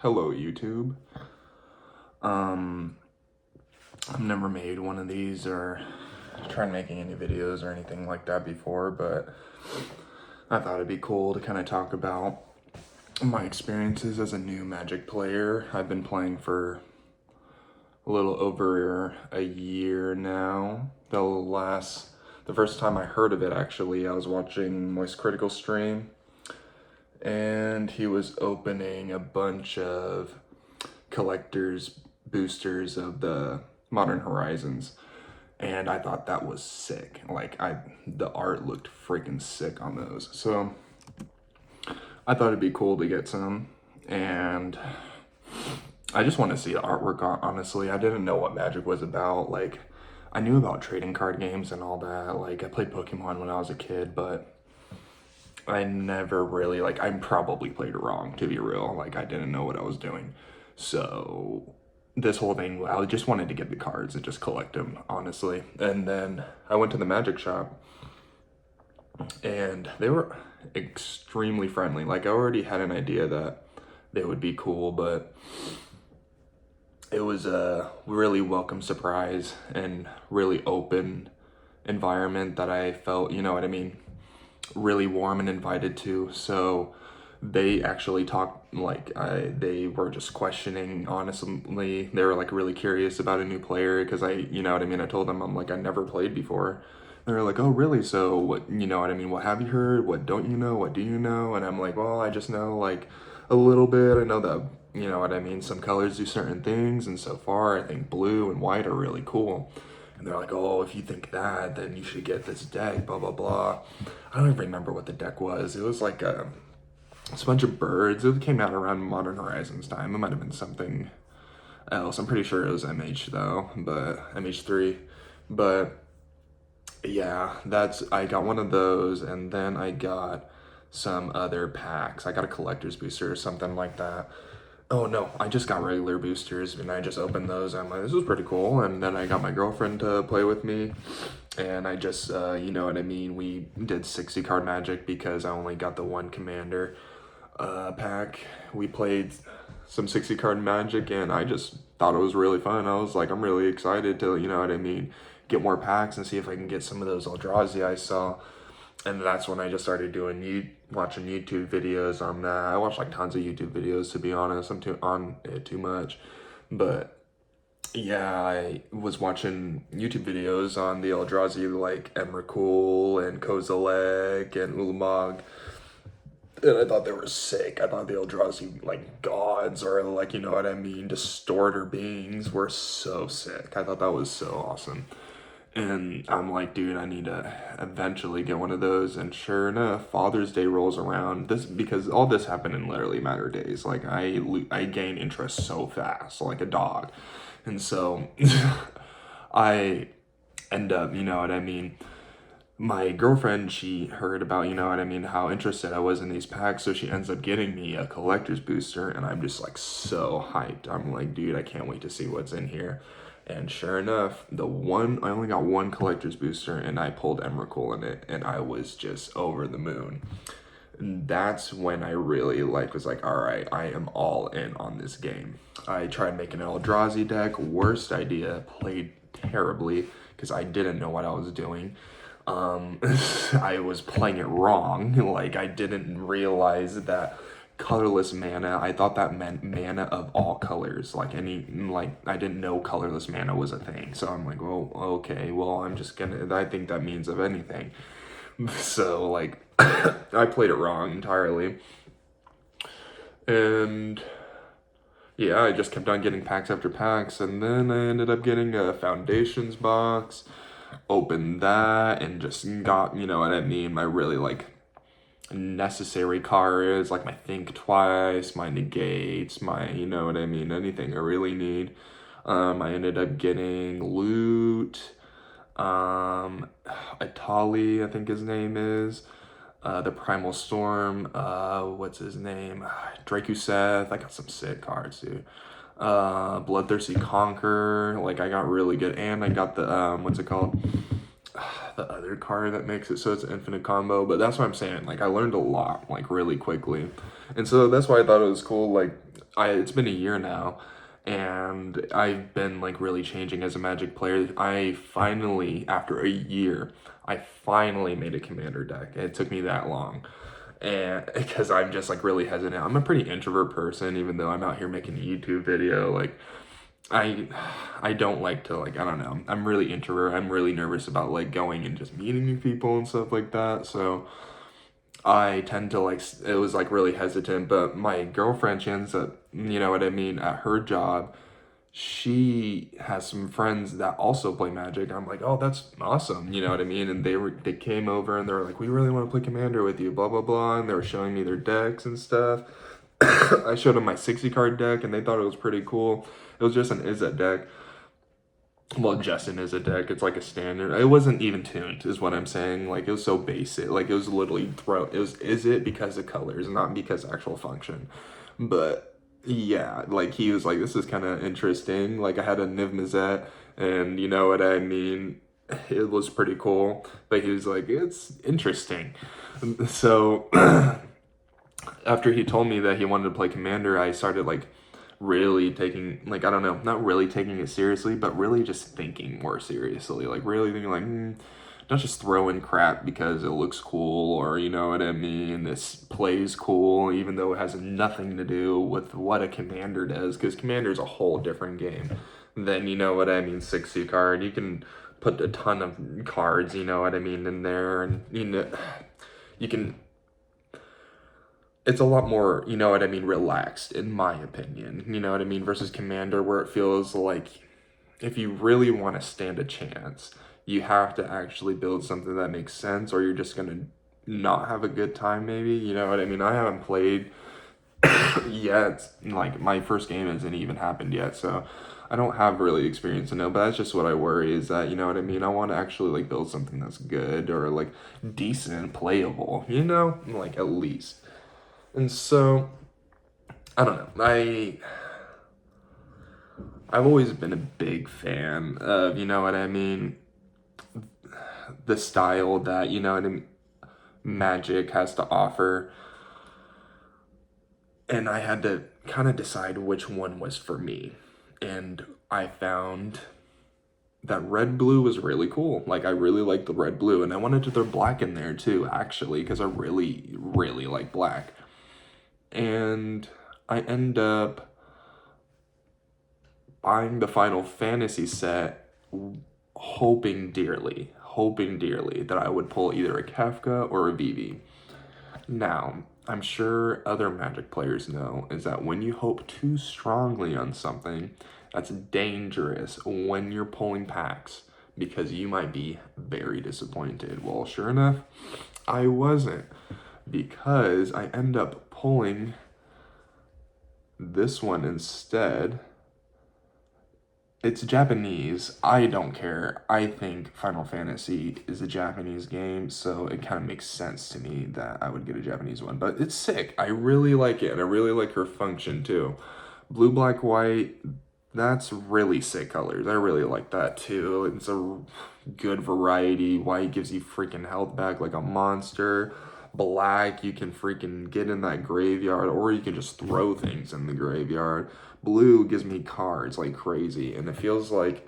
Hello YouTube. I've never made one of these or tried making any videos or anything like that before, but I thought it'd be cool to kind of talk about my experiences as a new Magic player. I've been playing for a little over a year now. The first time I heard of it, actually, I was watching Moist Critical stream, and he was opening a bunch of collector's boosters of the Modern Horizons, and I thought that was sick. Like, the art looked freaking sick on those, so I thought it'd be cool to get some, and I just want to see the artwork, honestly. I didn't know what Magic was about. Like, I knew about trading card games and all that. Like, I played Pokemon when I was a kid, but I never really, like, I probably played it wrong, to be real. Like, I didn't know what I was doing. So this whole thing, I just wanted to get the cards and just collect them, honestly. And then I went to the Magic shop, and they were extremely friendly. Like, I already had an idea that they would be cool, but it was a really welcome surprise and really open environment that I felt, you know what I mean, really warm and invited to. So they actually talked, like, they were just questioning, honestly. They were like really curious about a new player, because you know what I mean, I told them, I'm like, I never played before. They were like, oh really, so what, you know what I mean, what have you heard, what don't you know, what do you know? And I'm like, well, I just know like a little bit. I know that, you know what I mean, some colors do certain things, and so far I think blue and white are really cool. And they're like, oh, if you think that, then you should get this deck, blah blah blah. I don't even remember what the deck was. It was like it's a bunch of birds. It came out around Modern Horizons time. It might have been something else. I'm pretty sure it was MH though, but MH3. But yeah, I got one of those, and then I got some other packs. I got a collector's booster or something like that. Oh no, I just got regular boosters, and I just opened those. I'm like, this was pretty cool. And then I got my girlfriend to play with me, and I just, you know what I mean, we did 60 card Magic because I only got the one commander pack. We played some 60 card Magic, and I just thought it was really fun. I was like, I'm really excited to, you know what I mean, get more packs and see if I can get some of those Eldrazi I saw. And that's when I just started watching YouTube videos on that. I watch like tons of YouTube videos, to be honest. I'm on it too much. But yeah, I was watching YouTube videos on the Eldrazi, like Emrakul and Kozilek and Ulamog. And I thought they were sick. I thought the Eldrazi, like, gods, or like, you know what I mean, distorter beings were so sick. I thought that was so awesome. And I'm like, dude, I need to eventually get one of those. And sure enough, Father's Day rolls around. Because all this happened in literally a matter of days. Like, I gain interest so fast, like a dog. And so I end up, you know what I mean, my girlfriend, she heard about, you know what I mean, how interested I was in these packs, so she ends up getting me a collector's booster, and I'm just like so hyped. I'm like, dude, I can't wait to see what's in here. And sure enough, I only got one collector's booster, and I pulled Emrakul in it, and I was just over the moon. And that's when I really was like, all right, I am all in on this game. I tried making an Eldrazi deck. Worst idea. Played terribly because I didn't know what I was doing. I was playing it wrong. Like, I didn't realize that colorless mana, I thought that meant mana of all colors. I didn't know colorless mana was a thing. So I'm like, well, okay, well, I think that means of anything. So, like, I played it wrong entirely. And yeah, I just kept on getting packs after packs, and then I ended up getting a Foundations box, opened that, and just got, you know what I mean, my really, like, necessary cards, like my Think Twice, my Negates, my, you know what I mean, anything I really need. I ended up getting Loot, Atali, I think his name is, the Primal Storm, what's his name, Drakuseth. I got some sick cards, dude. Bloodthirsty Conqueror, like, I got really good, and I got the, what's it called, the other card that makes it so it's an infinite combo. But that's what I'm saying, like, I learned a lot, like, really quickly, and so that's why I thought it was cool. Like, it's been a year now, and I've been like really changing as a Magic player. I finally, after a year, I finally made a commander deck. It took me that long. And because I'm just like really hesitant. I'm a pretty introvert person, even though I'm out here making a YouTube video. Like I don't like to, like, I don't know. I'm really introvert. I'm really nervous about like going and just meeting new people and stuff like that. So I tend to like, it was like really hesitant, but my girlfriend, she ends up, you know what I mean, at her job, she has some friends that also play Magic. I'm like, oh, that's awesome, you know what I mean? And they came over and they were like, we really want to play Commander with you, blah, blah, blah. And they were showing me their decks and stuff. I showed them my 60 card deck and they thought it was pretty cool. It was just an Izzet deck. Well, Justin is a deck. It's like a standard. It wasn't even tuned, is what I'm saying. Like, it was so basic. Like, it was literally is it because of colors, not because of actual function. But yeah, like, he was like, this is kind of interesting. Like, I had a Niv Mizzet, and you know what I mean? It was pretty cool. But he was like, it's interesting. So after he told me that he wanted to play Commander, I started like really taking, like, I don't know, not really taking it seriously, but really just thinking more seriously, like really thinking like, not just throwing crap because it looks cool, or you know what I mean, this plays cool, even though it has nothing to do with what a commander does, because commander is a whole different game than, you know what I mean, 60 card. You can put a ton of cards, you know what I mean, in there, and you know, you can, it's a lot more, you know what I mean, relaxed, in my opinion, you know what I mean, versus Commander, where it feels like if you really want to stand a chance, you have to actually build something that makes sense, or you're just going to not have a good time, maybe, you know what I mean. I haven't played yet, like, my first game hasn't even happened yet, so I don't have really experience to know, but that's just what I worry, is that, you know what I mean, I want to actually, like, build something that's good, or, like, decent, playable, you know, like, at least. And so, I don't know, I've always been a big fan of, you know what I mean, the style that, you know what I mean, Magic has to offer. And I had to kind of decide which one was for me. And I found that red-blue was really cool. Like, I really liked the red-blue, and I wanted to throw black in there too, actually, because I really, really like black. And I end up buying the Final Fantasy set, hoping dearly that I would pull either a Kefka or a Vivi. Now, I'm sure other Magic players know is that when you hope too strongly on something, that's dangerous when you're pulling packs, because you might be very disappointed. Well, sure enough, I wasn't, because I end up pulling this one instead. It's Japanese. I don't care. I think Final Fantasy is a Japanese game, so it kind of makes sense to me that I would get a Japanese one. But it's sick. I really like it, and I really like her function too. Blue, black, white, that's really sick colors. I really like that too. It's a good variety. White gives you freaking health back like a monster. Black, you can freaking get in that graveyard, or you can just throw things in the graveyard. Blue gives me cards like crazy, and it feels like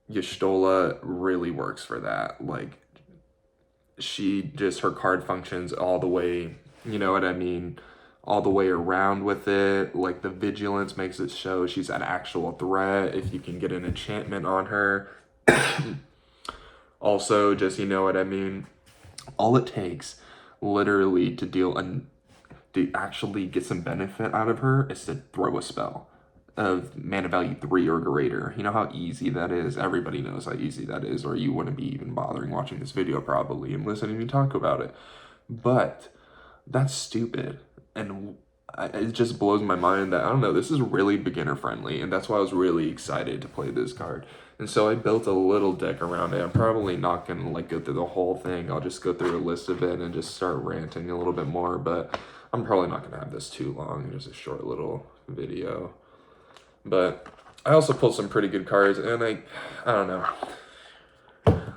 Y'shtola really works for that. Like, her card functions all the way, you know what I mean, all the way around with it. Like, the vigilance makes it show she's an actual threat if you can get an enchantment on her. Also, just, you know what I mean, all it takes literally to actually get some benefit out of her is to throw a spell of mana value 3 or greater. You know how easy that is? Everybody knows how easy that is, or you wouldn't be even bothering watching this video probably and listening to me talk about it. But that's stupid, and it just blows my mind that, I don't know, this is really beginner friendly, and that's why I was really excited to play this card. And so I built a little deck around it. I'm probably not gonna like go through the whole thing. I'll just go through a list of it and just start ranting a little bit more, but I'm probably not gonna have this too long. Just a short little video. But I also pulled some pretty good cards, and I don't know.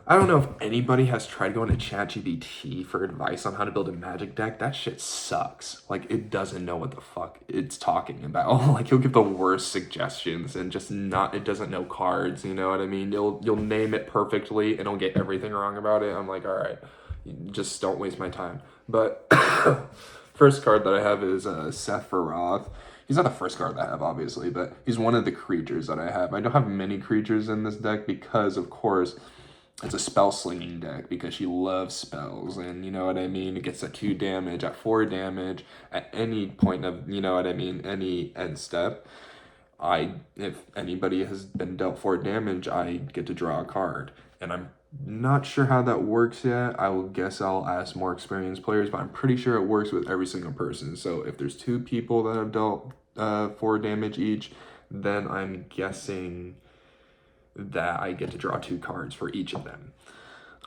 I don't know if anybody has tried going to ChatGPT for advice on how to build a Magic deck. That shit sucks. Like, it doesn't know what the fuck it's talking about. Like, he'll give the worst suggestions and just not, it doesn't know cards, you know what I mean? You'll name it perfectly and it'll get everything wrong about it. I'm like, all right, just don't waste my time. But first card that I have is Sephiroth. He's not the first card that I have, obviously, but he's one of the creatures that I have. I don't have many creatures in this deck because, of course, it's a spell slinging deck because she loves spells, and you know what I mean? It gets at 2 damage, at 4 damage, at any point of, you know what I mean, any end step. If anybody has been dealt 4 damage, I get to draw a card. And I'm not sure how that works yet. I will guess I'll ask more experienced players, but I'm pretty sure it works with every single person. So if there's 2 people that have dealt 4 damage each, then I'm guessing that I get to draw 2 cards for each of them.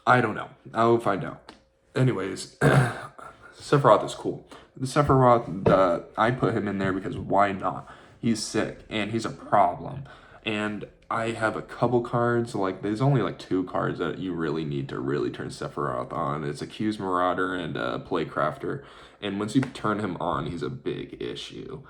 I don't know. I'll find out. Anyways, Sephiroth is cool. The Sephiroth, I put him in there because why not? He's sick, and he's a problem. And I have a couple cards, like, there's only like 2 cards that you really need to really turn Sephiroth on. It's Accursed Marauder and Plaguecrafter. And once you turn him on, he's a big issue.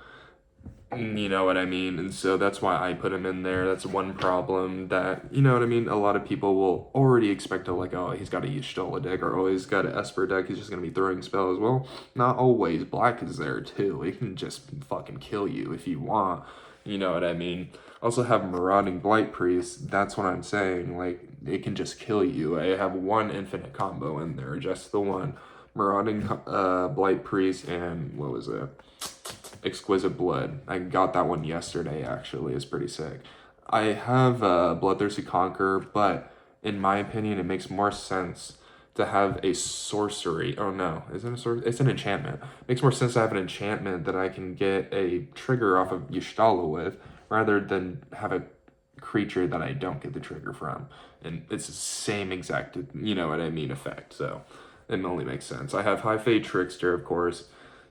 You know what I mean? And so that's why I put him in there. That's one problem that, you know what I mean? A lot of people will already expect to, like, oh, he's got a Y'shtola deck, or oh, he's got an Esper deck, he's just going to be throwing spells. Well, not always. Black is there too. It can just fucking kill you if you want. You know what I mean? Also have Marauding Blight-Priest. That's what I'm saying. Like, it can just kill you. I have 1 infinite combo in there, just the one. Marauding Blight-Priest and, what was it? Exquisite Blood. I got that one yesterday, actually. It's pretty sick. I have Bloodthirsty Conqueror, but in my opinion, it makes more sense to have a sorcery. Oh no, is it a sorcery? It's an enchantment. It makes more sense to have an enchantment that I can get a trigger off of Y'shtola with, rather than have a creature that I don't get the trigger from. And it's the same exact, you know what I mean, effect. So it only makes sense. I have High Fae Trickster, of course.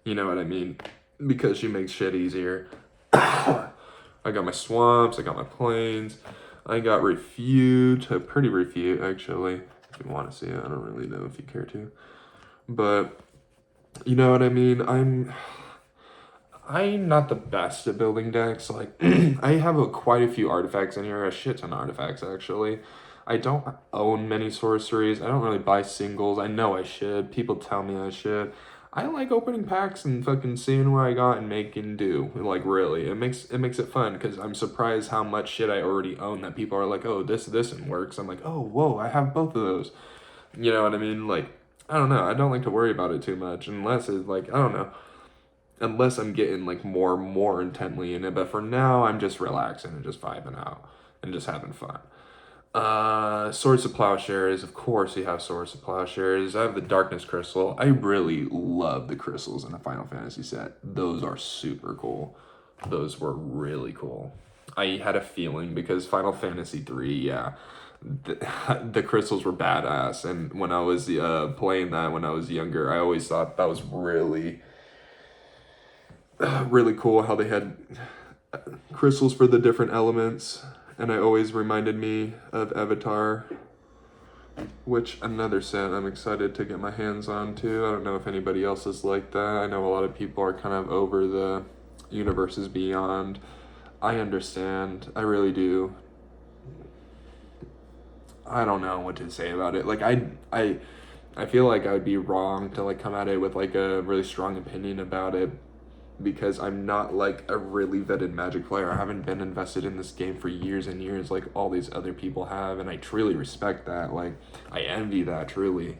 You know what I mean? Because she makes shit easier. I got my swamps, I got my plains, I got Refute, a pretty Refute actually, if you want to see it. I don't really know if you care to. But, you know what I mean, I'm not the best at building decks. Like, I have quite a few artifacts in here, a shit ton of artifacts actually. I don't own many sorceries, I don't really buy singles, I know I should, people tell me I should. I like opening packs and fucking seeing what I got and making do. Like, really, it makes it fun, because I'm surprised how much shit I already own that people are like, oh, this and works. I'm like, oh, whoa, I have both of those. You know what I mean? Like, I don't know. I don't like to worry about it too much unless it's like, I don't know. Unless I'm getting like more intently in it. But for now, I'm just relaxing and just vibing out and just having fun. Swords of Plowshares, of course you have Swords of Plowshares. I have the Darkness Crystal. I really love the crystals in a Final Fantasy set. Those are super cool. Those were really cool. I had a feeling because Final Fantasy 3, yeah, the crystals were badass. And when I was playing that when I was younger, I always thought that was really cool how they had crystals for the different elements. And it always reminded me of Avatar, which another set I'm excited to get my hands on too. I don't know if anybody else is like that. I know a lot of people are kind of over the universes beyond. I understand. I really do. I don't know what to say about it. Like, I feel like I would be wrong to like come at it with like a really strong opinion about it, because I'm not like a really vetted Magic player. I haven't been invested in this game for years and years like all these other people have, and I truly respect that. Like, I envy that truly.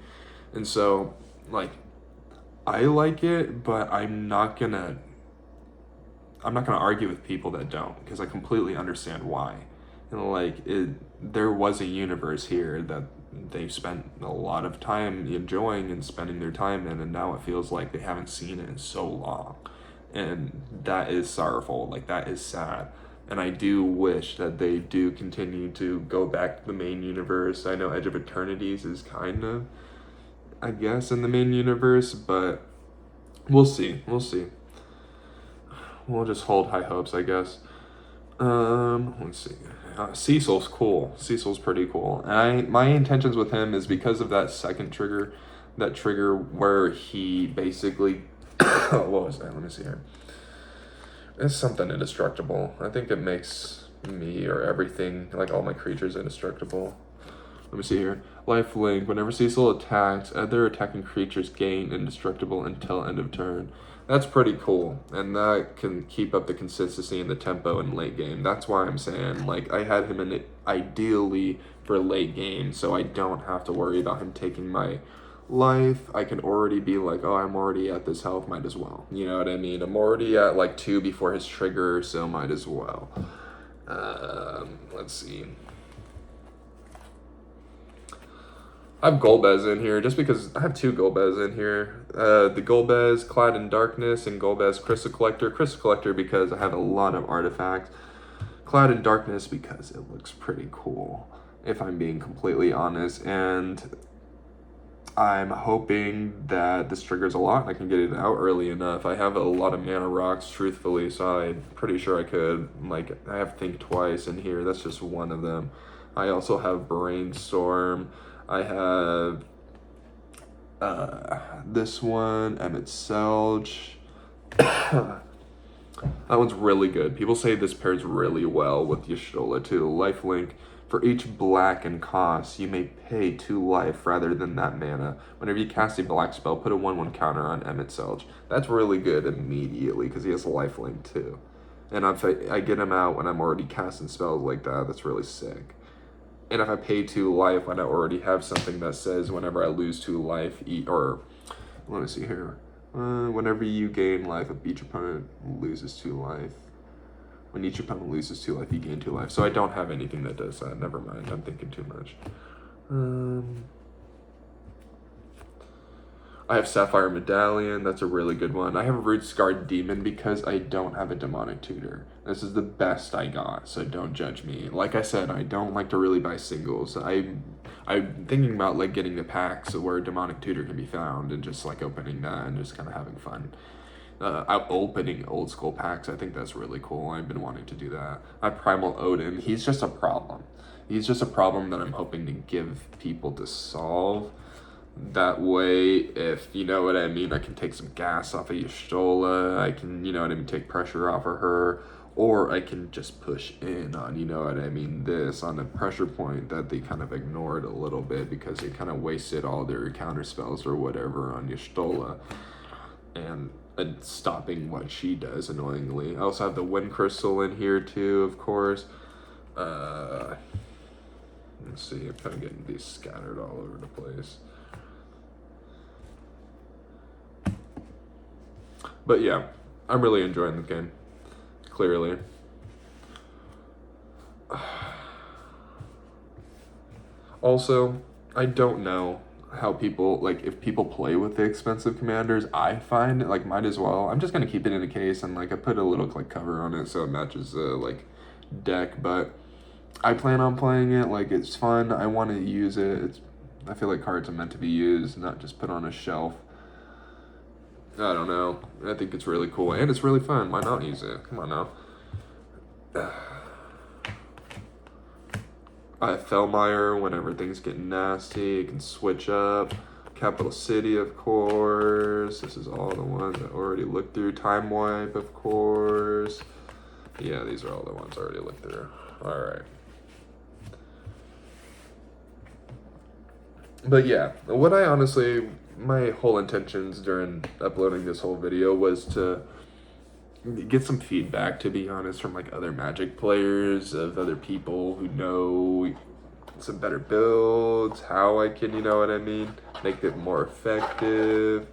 And so, like, I like it, but I'm not gonna argue with people that don't, because I completely understand why. And like, there was a universe here that they've spent a lot of time enjoying and spending their time in, and now it feels like they haven't seen it in so long. And that is sorrowful. Like, that is sad. And I do wish that they do continue to go back to the main universe. I know Edge of Eternities is kind of, I guess, in the main universe, but we'll see. We'll see. We'll just hold high hopes, I guess. Let's see. Cecil's cool. Cecil's pretty cool. And my intentions with him is because of that second trigger, that trigger where he basically, what was that? Let me see here. It's something indestructible. I think it makes me or everything, like all my creatures, indestructible. Let me see here. Lifelink. Whenever Cecil attacks, other attacking creatures gain indestructible until end of turn. That's pretty cool, and that can keep up the consistency and the tempo in late game. That's why I'm saying, like, I had him in it ideally for late game, so I don't have to worry about him taking my life. I can already be like, oh, I'm already at this health, might as well. You know what I mean? I'm already at like 2 before his trigger, so might as well. Let's see. I have Golbez in here just because I have 2 Golbez in here. The Golbez Clad in Darkness and Golbez Crystal Collector. Crystal Collector because I have a lot of artifacts. Clad in Darkness because it looks pretty cool, if I'm being completely honest. And I'm hoping that this triggers a lot and I can get it out early enough. I have a lot of mana rocks, truthfully, so I'm pretty sure I could. Like, I have Think Twice in here. That's just one of them. I also have Brainstorm. I have this one, Emet-Selch. That one's really good. People say this pairs really well with Y'shtola too. Lifelink. For each black and cost, you may pay 2 life rather than that mana. Whenever you cast a black spell, put a 1/1 counter on Emet-Selch. That's really good immediately because he has a lifelink too. And if I get him out when I'm already casting spells like that, that's really sick. And if I pay 2 life when I already have something that says whenever I lose 2 life, or let me see here. Whenever you gain life, each opponent loses 2 life. When each opponent loses 2 life, you gain 2 life. So I don't have anything that does that. Never mind. I'm thinking too much. I have Sapphire Medallion. That's a really good one. I have a Rune-Scarred Demon because I don't have a Demonic Tutor. This is the best I got, so don't judge me. Like I said, I don't like to really buy singles. I'm thinking about like getting the packs where Demonic Tutor can be found and just like opening that and just kind of having fun. Opening old school packs, I think that's really cool. I've been wanting to do that. I have Primal Odin. He's just a problem. He's just a problem that I'm hoping to give people to solve. That way, if you know what I mean, I can take some gas off of Y'shtola. I can, you know what I mean, take pressure off of her. Or I can just push in on, you know what I mean, this on a pressure point that they kind of ignored a little bit because they kind of wasted all their counter spells or whatever on Y'shtola. And stopping what she does annoyingly. I also have the Wind Crystal in here too, of course. Let's see, I'm kind of getting these scattered all over the place. But yeah, I'm really enjoying the game, clearly. Also, I don't know how people, like, if people play with the expensive commanders. I find, like, might as well. I'm just going to keep it in a case and, like, I put a little, like, cover on it so it matches the, like, deck. But I plan on playing it. Like, it's fun. I want to use it. I feel like cards are meant to be used, not just put on a shelf. I don't know. I think it's really cool. And it's really fun. Why not use it? Come on now. I have Fellmire whenever things get nasty. It can switch up. Capital City, of course. This is all the ones I already looked through. Time Wipe, of course. Yeah, these are all the ones I already looked through. All right. But yeah, what I honestly, my whole intentions during uploading this whole video was to get some feedback, to be honest, from like other Magic players, of other people who know some better builds, how I can, you know what I mean, make it more effective,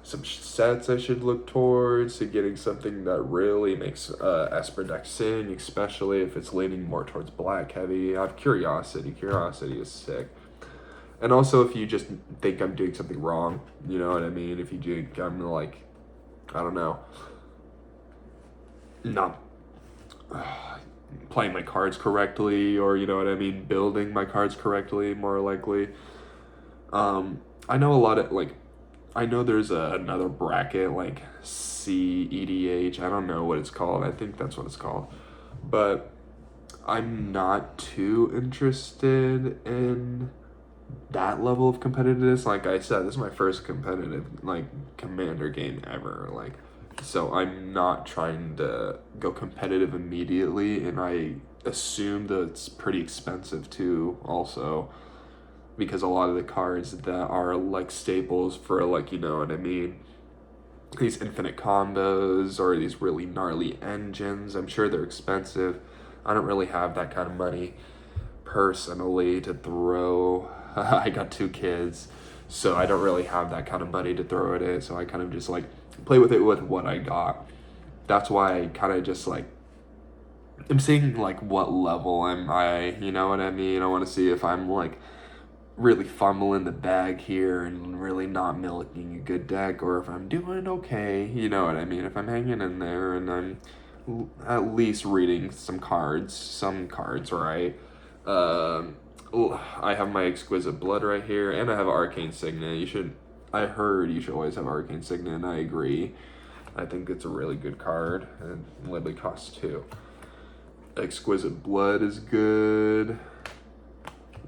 some sets I should look towards, to getting something that really makes Esper deck sing, especially if it's leaning more towards black heavy. I have Curiosity. Curiosity is sick. And also, if you just think I'm doing something wrong, you know what I mean? If you think I'm like, I don't know, not playing my cards correctly, or you know what I mean, building my cards correctly, more likely. I know a lot of, like, I know there's another bracket, like CEDH, I don't know what it's called, I think that's what it's called. but I'm not too interested in that level of competitiveness. Like I said, this is my first competitive like commander game ever, like, so I'm not trying to go competitive immediately, and I assume that it's pretty expensive too also, because a lot of the cards that are like staples for, like, you know what I mean, these infinite combos or these really gnarly engines, I'm sure they're expensive. I don't really have that kind of money personally to throw. I got 2 kids, so I don't really have that kind of money to throw at it, so I kind of just like play with it with what I got. That's why I kind of just like, I'm seeing like what level am I, you know what I mean? I want to see if I'm like really fumbling the bag here and really not milking a good deck, or if I'm doing okay, you know what I mean? If I'm hanging in there and I'm at least reading some cards right. I have my Exquisite Blood right here, and I have Arcane Signet. I heard you should always have Arcane Signet, and I agree. I think it's a really good card, and literally costs 2. Exquisite Blood is good.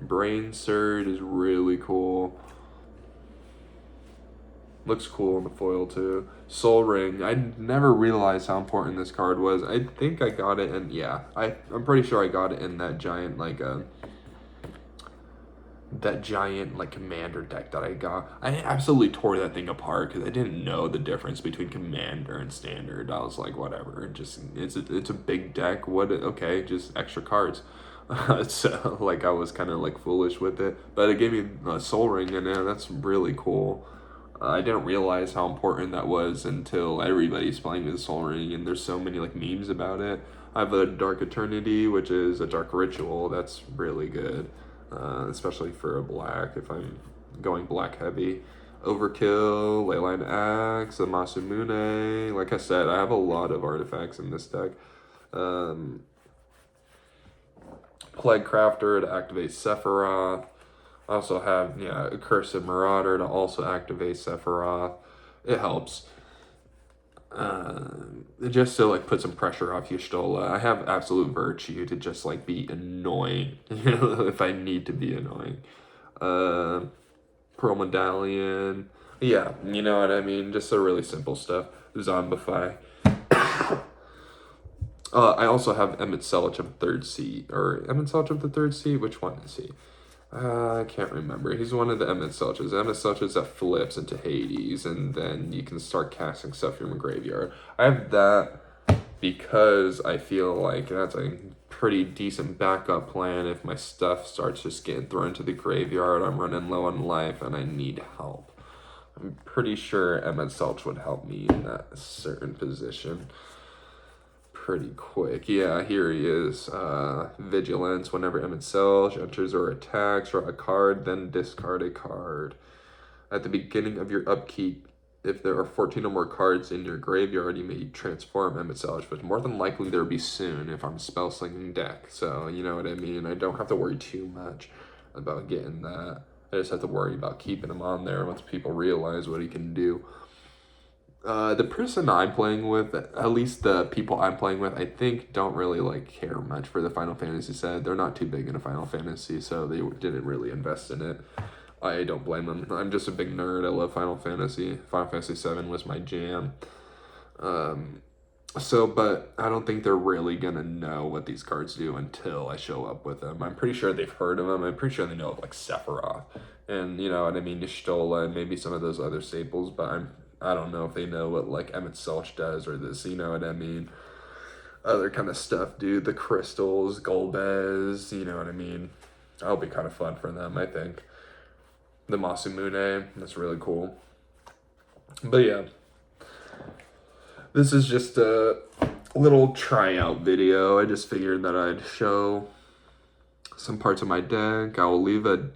Brain Surge is really cool. Looks cool in the foil too. Soul Ring. I never realized how important this card was. I think I got it in, yeah, I'm pretty sure I got it in that giant like commander deck that I got. I absolutely tore that thing apart because I didn't know the difference between commander and standard. I was like, whatever, just it's a big deck. What? Okay, just extra cards. So like I was kind of like foolish with it, but it gave me a Soul Ring, and that's really cool. I didn't realize how important that was until everybody's playing with Soul Ring, and there's so many like memes about it. I have a Dark Eternity, which is a dark ritual. That's really good, especially for a black if I'm going black heavy. Overkill, Leyline Axe, a Masamune. Like I said, I have a lot of artifacts in this deck. Plaguecrafter to activate Sephiroth. I also have, yeah, Accursed Marauder to also activate Sephiroth. It helps. Just to like put some pressure off Y'shtola. I have Absolute Virtue to just like be annoying, you know, if I need to be annoying. Pearl Medallion. Yeah, you know what I mean? Just the really simple stuff. Zombify. I also have Emet-Selch of 3rd seat, or Emet-Selch of the 3rd seat? Which one is he? I can't remember. He's one of the Emet-Selches. Emet-Selches that flips into Hades, and then you can start casting stuff from a graveyard. I have that because I feel like that's a pretty decent backup plan if my stuff starts just getting thrown to the graveyard. I'm running low on life, and I need help. I'm pretty sure Emet-Selch would help me in that certain position pretty quick. Yeah, here he is. Vigilance. Whenever Emet-Selch enters or attacks, draw a card, then discard a card. At the beginning of your upkeep, if there are 14 or more cards in your graveyard, you may transform Emet-Selch, but more than likely there will be soon if I'm spell slinging deck. So, you know what I mean? I don't have to worry too much about getting that. I just have to worry about keeping him on there once people realize what he can do. The person I'm playing with, at least the people I'm playing with, I think don't really like care much for the Final Fantasy set. They're not too big into Final Fantasy, so they didn't really invest in it. I don't blame them. I'm just a big nerd. I love Final Fantasy. Final Fantasy 7 was my jam. But I don't think they're really gonna know what these cards do until I show up with them. I'm pretty sure they've heard of them. I'm pretty sure they know of like Sephiroth, and you know what I mean, Y'shtola, and maybe some of those other staples. But I don't know if they know what like Emet-Selch does or this, you know what I mean? Other kind of stuff, dude. The crystals, Golbez, you know what I mean? That'll be kind of fun for them, I think. The Masamune, that's really cool. But yeah, this is just a little tryout video. I just figured that I'd show some parts of my deck. I will leave a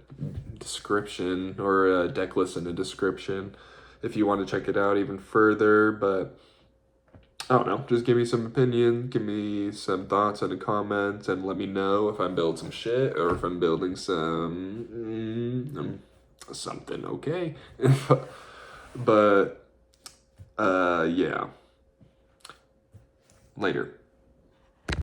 description or a deck list in the description if you want to check it out even further, but I don't know, just give me some opinion, give me some thoughts in the comments, and let me know if I'm building some shit or if I'm building some something okay. But yeah, later.